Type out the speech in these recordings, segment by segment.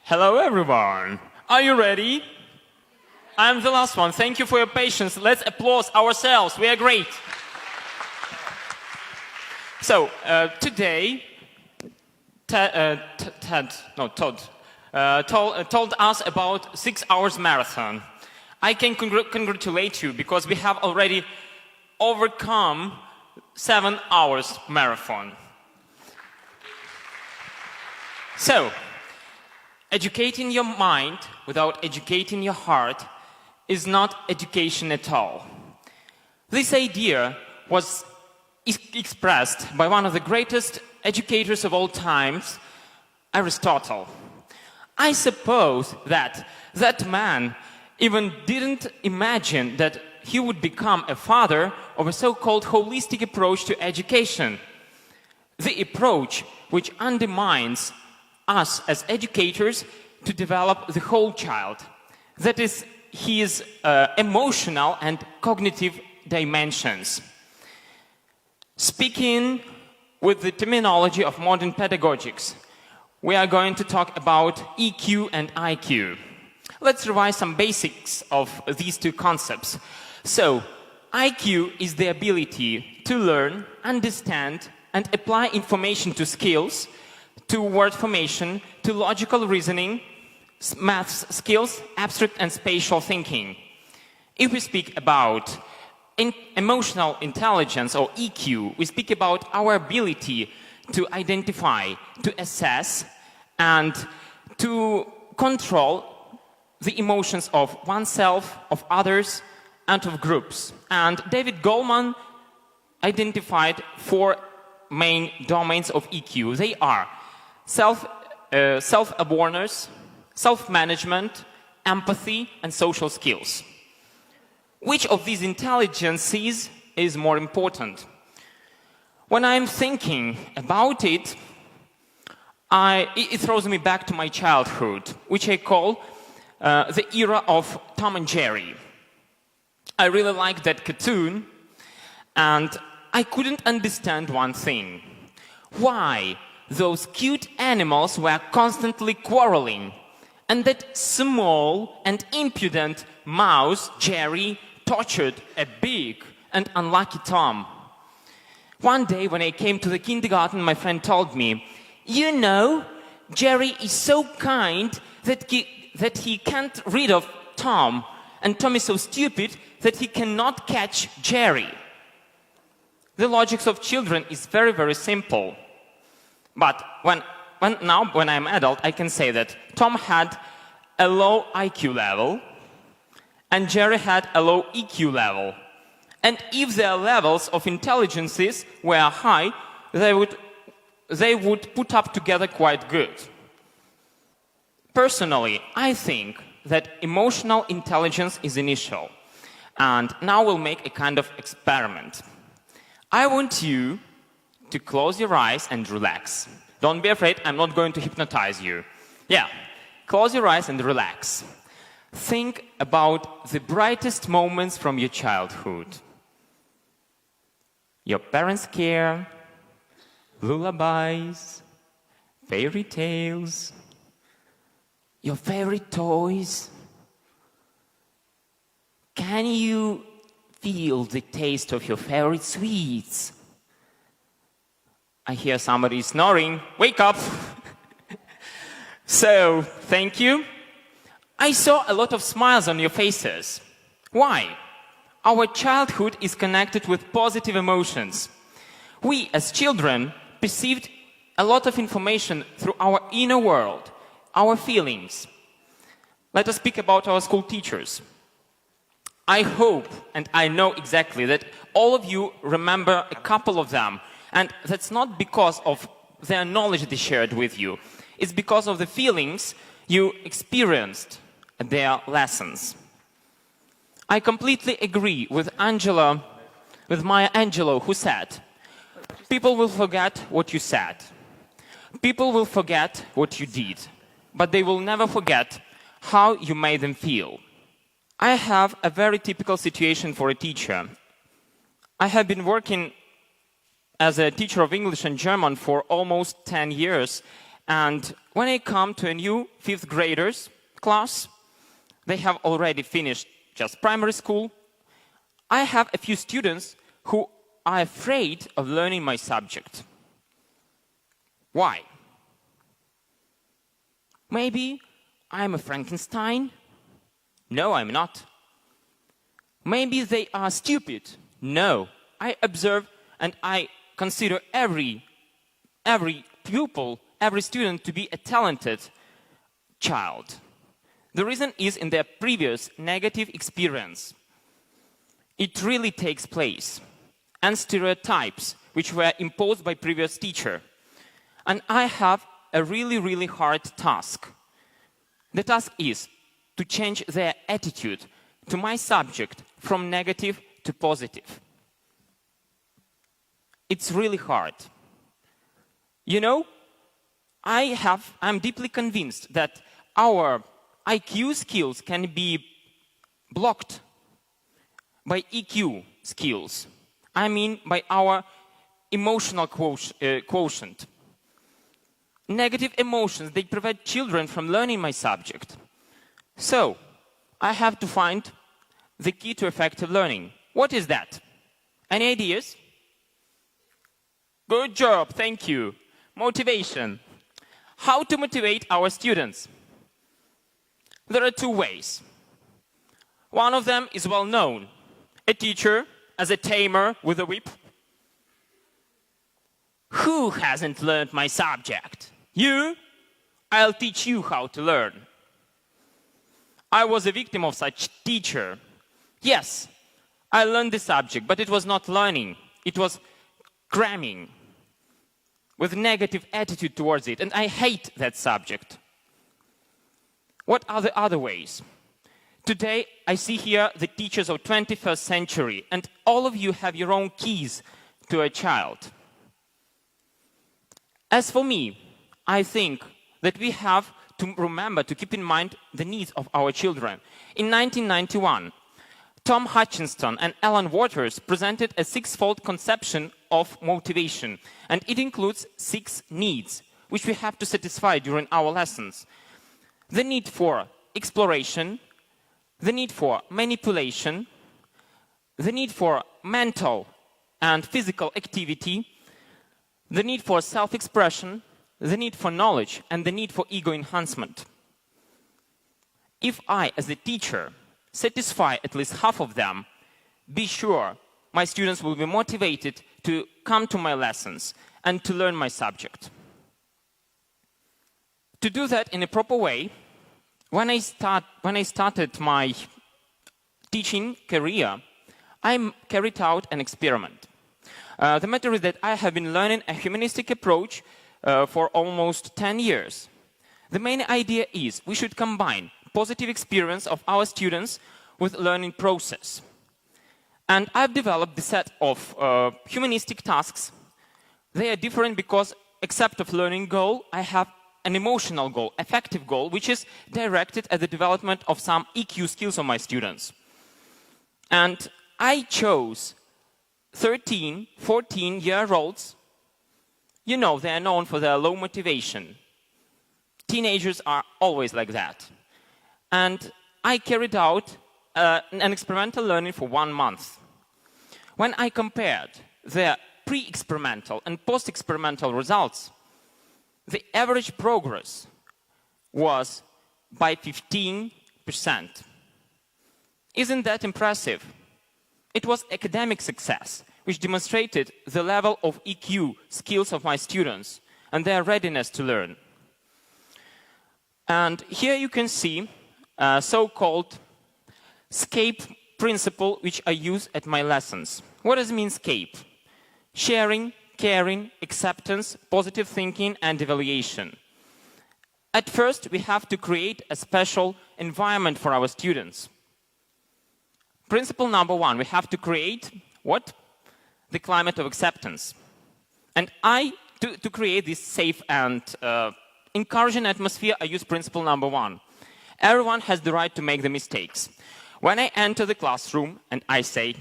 Hello everyone. Are you ready? I'm the last one. Thank you for your patience. Let's applaud ourselves. We are great. So, today, Todd told us about 6 hours marathon. I can congratulate you because we have already overcome 7 hours marathon. So, educating your mind without educating your heart is not education at all. This idea was expressed by one of the greatest educators of all times, Aristotle. I suppose that that man even didn't imagine that he would become a father of a so-called holistic approach to education. The approach which undermines us as educators to develop the whole child. That is, his emotional and cognitive dimensions. Speaking with the terminology of modern pedagogics, we are going to talk about EQ and IQ. Let's revise some basics of these two concepts. So, IQ is the ability to learn, understand, and apply information to skills, to word formation, to logical reasoning, maths skills, abstract and spatial thinking. If we speak about emotional intelligence or EQ, we speak about our ability to identify, to assess, and to control the emotions of oneself, of others, and of groups. And David Goleman identified 4 main domains of EQ. They are self-awareness, self-management, empathy, and social skills. Which of these intelligences is more important? When I'm thinking about it, it throws me back to my childhood, which I call the era of Tom and Jerry. I really liked that cartoon, and I couldn't understand one thing. Why those cute animals were constantly quarreling, and that small and impudent mouse, Jerry, tortured a big and unlucky Tom. One day when I came to the kindergarten, my friend told me, "You know, Jerry is so kind that he can't rid of Tom, and Tom is so stupid that he cannot catch Jerry." The logic of children is very, very simple. But when I'm adult, I can say that Tom had a low IQ level and Jerry had a low EQ level. And if their levels of intelligences were high, they would put up together quite good. Personally, I think that emotional intelligence is initial. And now we'll make a kind of experiment. I want you to close your eyes and relax. Don't be afraid, I'm not going to hypnotize you. Yeah, close your eyes and relax. Think about the brightest moments from your childhood. Your parents' care, lullabies, fairy tales, your favorite toys. Can you feel the taste of your favorite sweets? I hear somebody snoring. Wake up! So, thank you. I saw a lot of smiles on your faces. Why? Our childhood is connected with positive emotions. We, as children, perceived a lot of information through our inner world, our feelings. Let us speak about our school teachers. I hope, and I know exactly, that all of you remember a couple of them. And that's not because of their knowledge they shared with you. It's because of the feelings you experienced at their lessons. I completely agree with Maya Angelou, who said, "People will forget what you said. People will forget what you did, but they will never forget how you made them feel." I have a very typical situation for a teacher. I have been working as a teacher of English and German for almost 10 years, And when I come to a new 5th graders class, they have already finished just primary school. I have a few students who are afraid of learning my subject. Why? Maybe I'm a Frankenstein? No, I'm not. Maybe they are stupid? No. I observe and I consider every pupil, every student to be a talented child. The reason is in their previous negative experience. It really takes place. And stereotypes which were imposed by previous teacher. And I have a really hard task. The task is to change their attitude to my subject from negative to positive. It's really hard. You know, I'm deeply convinced that our IQ skills can be blocked by EQ skills. I mean by our emotional quotient. Negative emotions, they prevent children from learning my subject. So, I have to find the key to effective learning. What is that? Any ideas? Good job, thank you. Motivation. How to motivate our students? There are 2 ways. One of them is well known. A teacher as a tamer with a whip. Who hasn't learned my subject? You? I'll teach you how to learn. I was a victim of such teacher. Yes, I learned the subject, but it was not learning. It was cramming with negative attitude towards it, and I hate that subject. What are the other ways? Today, I see here the teachers of 21st century, and all of you have your own keys to a child. As for me, I think that we have to remember to keep in mind the needs of our children. In 1991, Tom Hutchinson and Alan Waters presented a 6-fold conception of motivation, and it includes 6 needs, which we have to satisfy during our lessons. The need for exploration, the need for manipulation, the need for mental and physical activity, the need for self-expression, the need for knowledge, and the need for ego enhancement. If I, as a teacher, satisfy at least half of them, be sure my students will be motivated to come to my lessons and to learn my subject. To do that in a proper way, when I started my teaching career, I carried out an experiment. The matter is that I have been learning a humanistic approach for almost 10 years. The main idea is we should combine positive experience of our students with learning process. And I've developed the set of humanistic tasks. They are different because, except of learning goal, I have an emotional goal, affective goal, which is directed at the development of some EQ skills of my students. And I chose 13, 14-year-olds. You know, they are known for their low motivation. Teenagers are always like that. And I carried out an experimental learning for 1 month. When I compared their pre-experimental and post-experimental results, the average progress was by 15%. Isn't that impressive? It was academic success, which demonstrated the level of EQ skills of my students and their readiness to learn. And here you can see a so-called SCAPE principle, which I use at my lessons. What does it mean, SCAPE? Sharing, caring, acceptance, positive thinking, and evaluation. At first, we have to create a special environment for our students. Principle number 1, we have to create what? The climate of acceptance. And to create this safe and encouraging atmosphere, I use principle number 1. Everyone has the right to make the mistakes. When I enter the classroom and I say,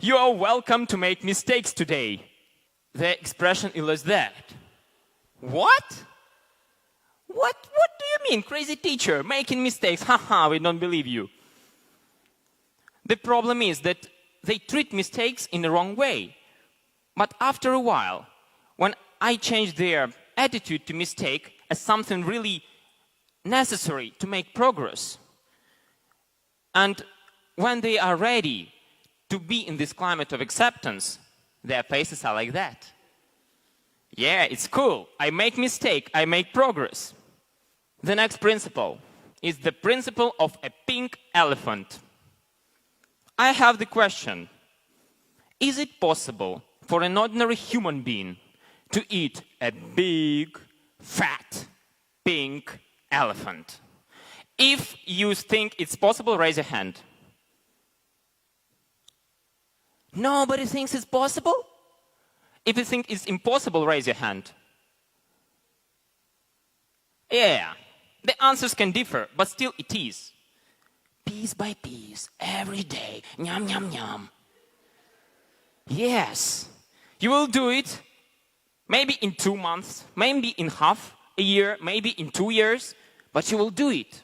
"You are welcome to make mistakes today," the expression is that. What? What do you mean, crazy teacher, making mistakes? Haha, we don't believe you. The problem is that they treat mistakes in the wrong way. But after a while, when I change their attitude to mistake as something really necessary to make progress, and when they are ready to be in this climate of acceptance, their faces are like that. Yeah, it's cool. I make mistake, I make progress. The next principle is the principle of a pink elephant. I have the question, is it possible for an ordinary human being to eat a big, fat, pink elephant? If you think it's possible, raise your hand. Nobody thinks it's possible? If you think it's impossible, raise your hand. Yeah, the answers can differ, but still it is. Piece by piece, every day, nyam, nyam, nyam. Yes, you will do it maybe in 2 months, maybe in half a year, maybe in 2 years, but you will do it.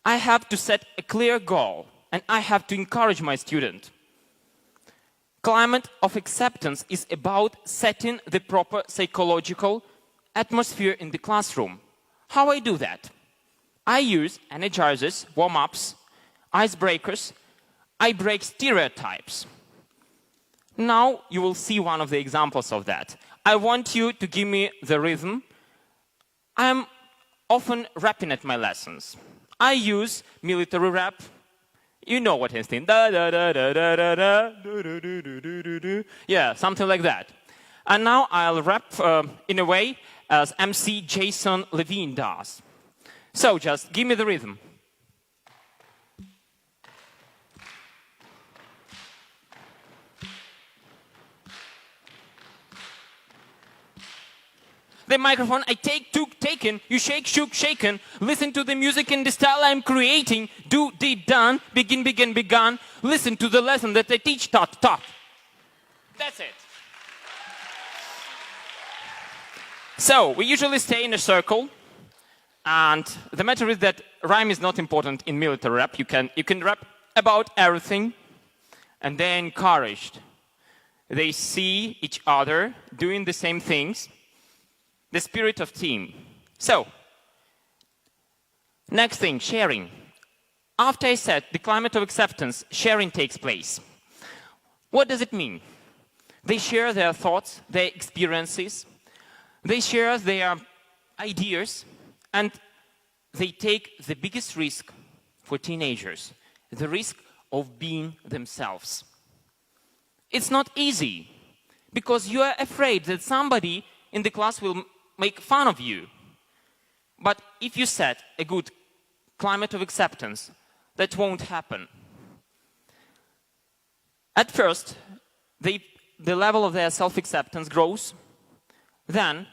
I have to set a clear goal, and I have to encourage my student. Climate of acceptance is about setting the proper psychological atmosphere in the classroom. How I do that? I use energizers, warm-ups, icebreakers. I break stereotypes. Now you will see one of the examples of that. I want you to give me the rhythm. I'm often rapping at my lessons. I use military rap. You know what I'm saying. Da, da, da, da, da, da, da, do, do, do, do, do, do. Yeah, something like that. And now I'll rap in a way as MC Jason Levine does. So just give me the rhythm. The microphone I take, took, taken, you shake, shook, shaken. Listen to the music in the style I'm creating. Do, did, done, begin, began, begun. Listen to the lesson that I teach, taught, taught. That's it. So, we usually stay in a circle. And the matter is that rhyme is not important in military rap. You can rap about everything. And they're encouraged. They see each other doing the same things. The spirit of team. So, next thing, sharing. After I said the climate of acceptance, sharing takes place. What does it mean? They share their thoughts, their experiences. They share their ideas. And they take the biggest risk for teenagers, the risk of being themselves. It's not easy, because you are afraid that somebody in the class will make fun of you. But if you set a good climate of acceptance, that won't happen. At first, the level of their self-acceptance grows, then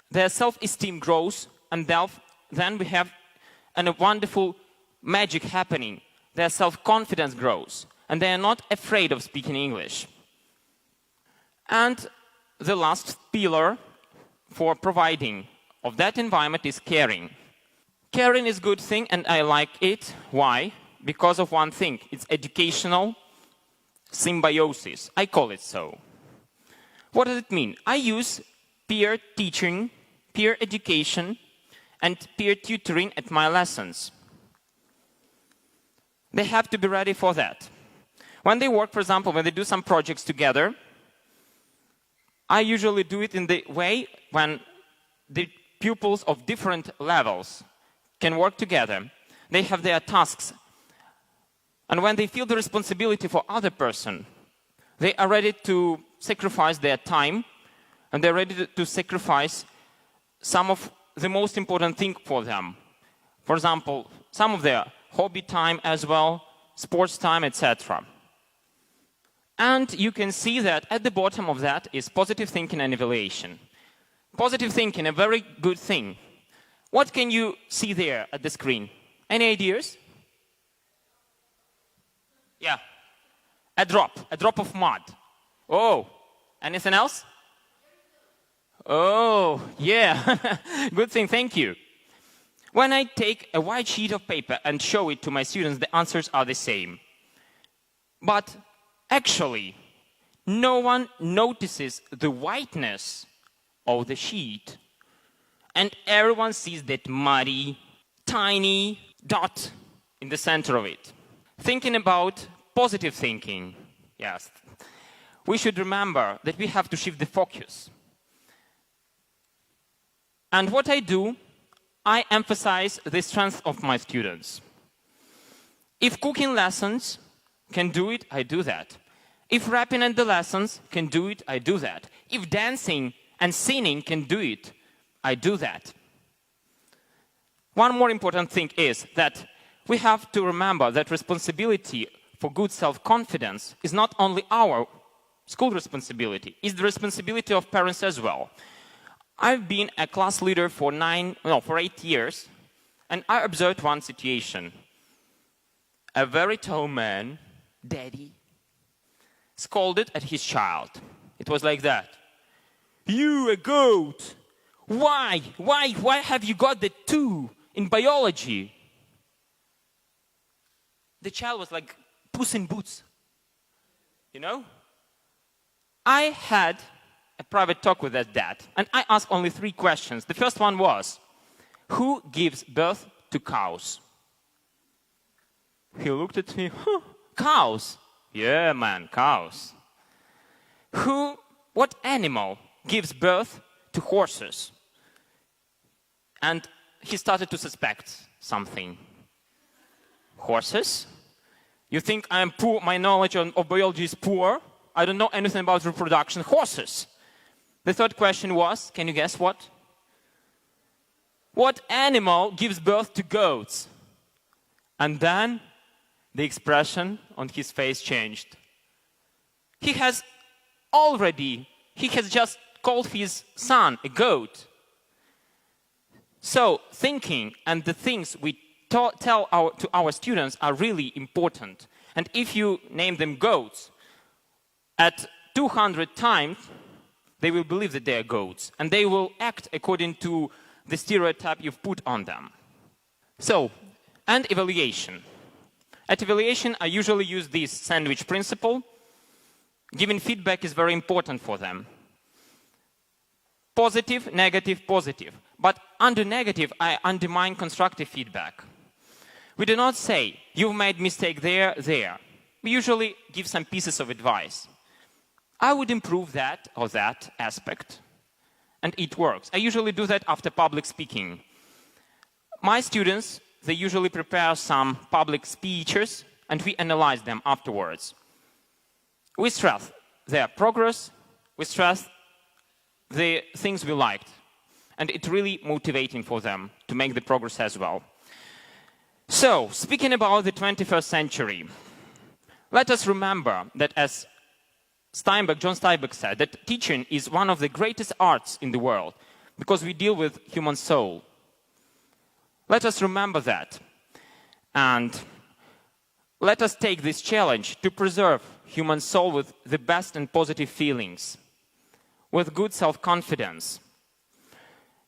their self-esteem grows, and then we have a wonderful magic happening. Their self-confidence grows, and they are not afraid of speaking English. And the last pillar for providing of that environment is caring. Caring is a good thing, and I like it. Why? Because of one thing. It's educational symbiosis. I call it so. What does it mean? I use peer teaching, peer education, and peer tutoring at my lessons. They have to be ready for that. When they work, for example, when they do some projects together, I usually do it in the way when the pupils of different levels can work together. They have their tasks. And when they feel the responsibility for other person, they are ready to sacrifice their time, and they're ready to sacrifice some of the most important thing for them. For example, some of their hobby time as well, sports time, etc. And you can see that at the bottom of that is positive thinking and evaluation. Positive thinking, a very good thing. What can you see there at the screen? Any ideas? Yeah. A drop of mud. Oh, anything else? Oh, yeah. Good thing, thank you. When I take a white sheet of paper and show it to my students, the answers are the same. But actually, no one notices the whiteness of the sheet. And everyone sees that muddy, tiny dot in the center of it. Thinking about positive thinking, yes. We should remember that we have to shift the focus. And what I do, I emphasize the strength of my students. If cooking lessons can do it, I do that. If rapping at the lessons can do it, I do that. If dancing and singing can do it, I do that. One more important thing is that we have to remember that responsibility for good self-confidence is not only our school responsibility, it's the responsibility of parents as well. I've been a class leader for 8 years, and I observed one situation. A very tall man, daddy, scolded at his child. It was like that. You, a goat! Why have you got the 2 in biology? The child was like Puss in Boots. You know? I had a private talk with that dad, and I asked only 3 questions. The first one was, who gives birth to cows? He looked at me, cows? Yeah, man, cows. What animal gives birth to horses? And he started to suspect something. Horses? You think I am poor, my knowledge of biology is poor? I don't know anything about reproduction. Horses. The third question was, can you guess what? What animal gives birth to goats? And then the expression on his face changed. He has just called his son a goat. So thinking and the things we tell to our students are really important. And if you name them goats, at 200 times, they will believe that they are goats, and they will act according to the stereotype you've put on them. So, and evaluation. At evaluation, I usually use this sandwich principle. Giving feedback is very important for them. Positive, negative, positive. But under negative, I undermine constructive feedback. We do not say, you've made mistake there, there. We usually give some pieces of advice. I would improve that or that aspect, and it works. I usually do that after public speaking. My students, they usually prepare some public speeches, and we analyze them afterwards. We stress their progress, we stress the things we liked, and it's really motivating for them to make the progress as well. So, speaking about the 21st century, let us remember that as John Steinbeck said, that teaching is one of the greatest arts in the world because we deal with human soul. Let us remember that. And let us take this challenge to preserve human soul with the best and positive feelings, with good self-confidence.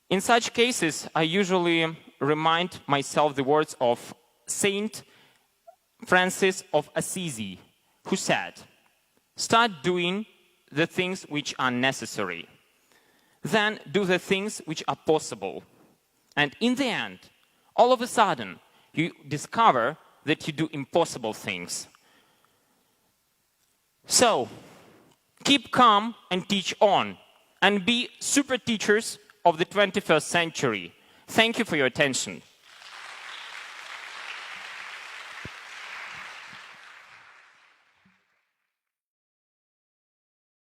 In such cases, I usually remind myself the words of Saint Francis of Assisi, who said, start doing the things which are necessary. Then do the things which are possible. And in the end, all of a sudden, you discover that you do impossible things. So, keep calm and teach on. And be super teachers of the 21st century. Thank you for your attention.